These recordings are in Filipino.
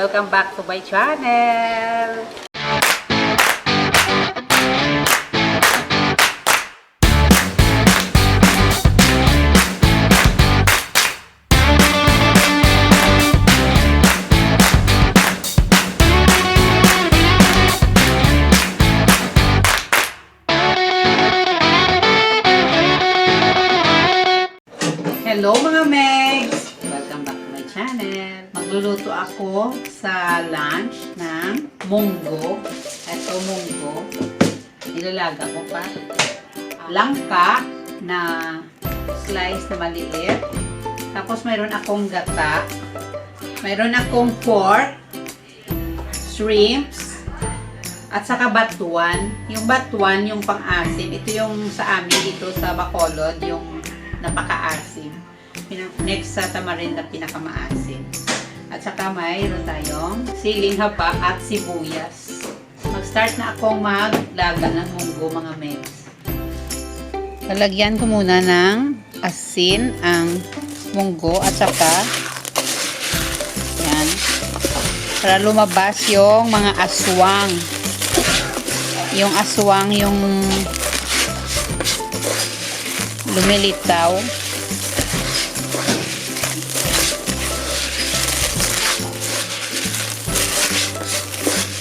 Welcome back to my channel! Hello mga Megs! Welcome back to my channel. Magluluto ako sa lunch ng munggo. Ito munggo. Nilalaga ko pa. Langka na slice na maliit. Tapos mayroon akong gata. Mayroon akong pork, shrimps, at saka batuan. Yung batuan, yung pang-asim. Ito yung sa amin dito sa Bacolod, yung napaka-asim. Next sa tamarin na pinakamaasim. At saka mayroon tayong siling haba at sibuyas. Mag-start na akong maglaga ng munggo mga megs. Lalagyan ko muna ng asin ang munggo at saka yan. Para lumabas yung mga aswang. Yung aswang yung lumilitaw.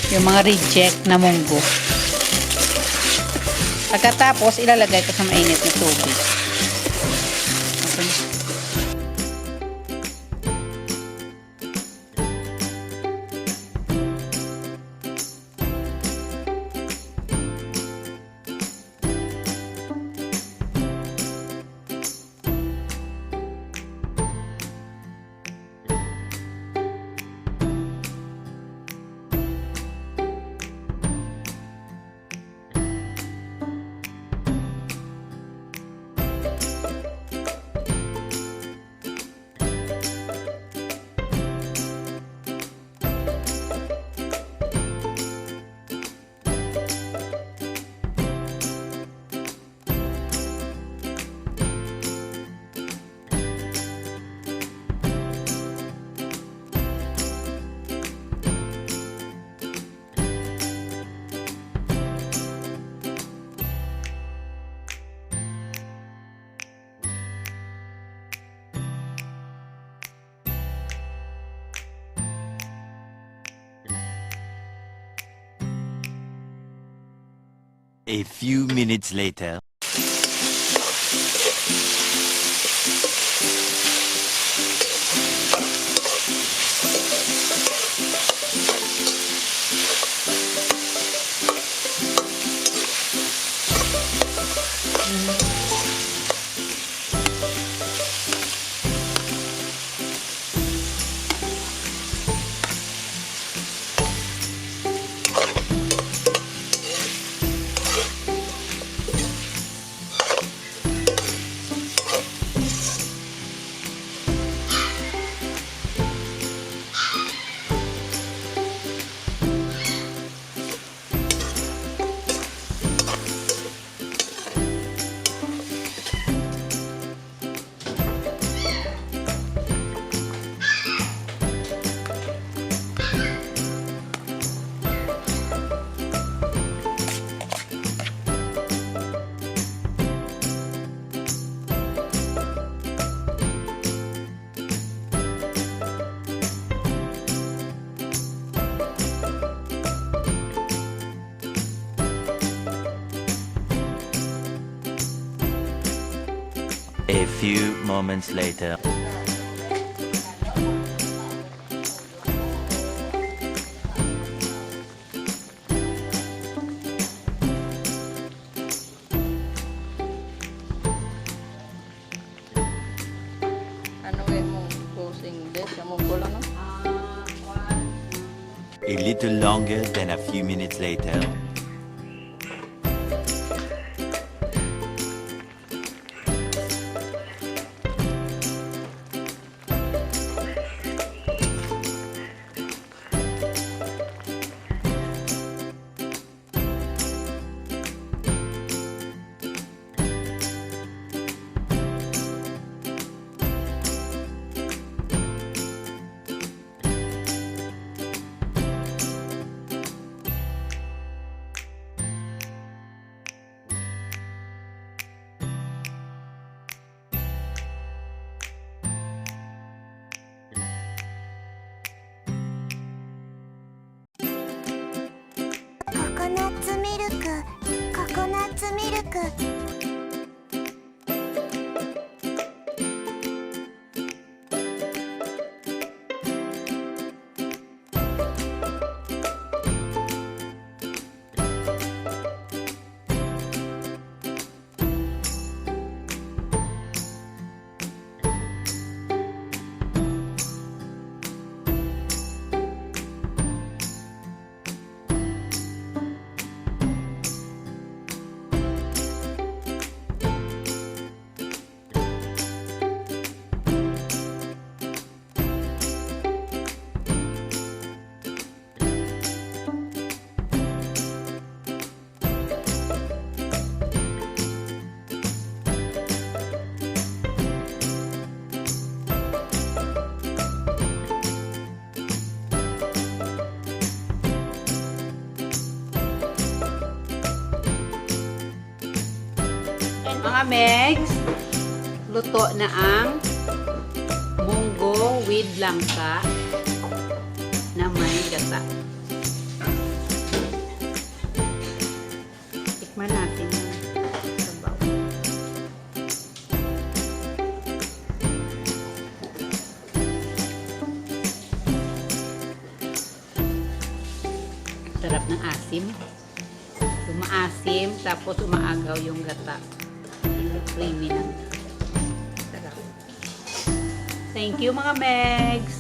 Yung mga reject na munggo. Pagkatapos, ilalagay ko sa mainit na tubig. Okay. A few minutes later. A few moments later. Ano mo closing this? Yung munggo lang, no? A little longer than a few minutes later. ツミルク Mga Megs, luto na ang munggo with langka na may gata. Tikman natin yung sabaw. Sarap ng asim. Umaasim, tapos umaagaw yung gata. Creamy na. Sarap. Thank you mga Megs!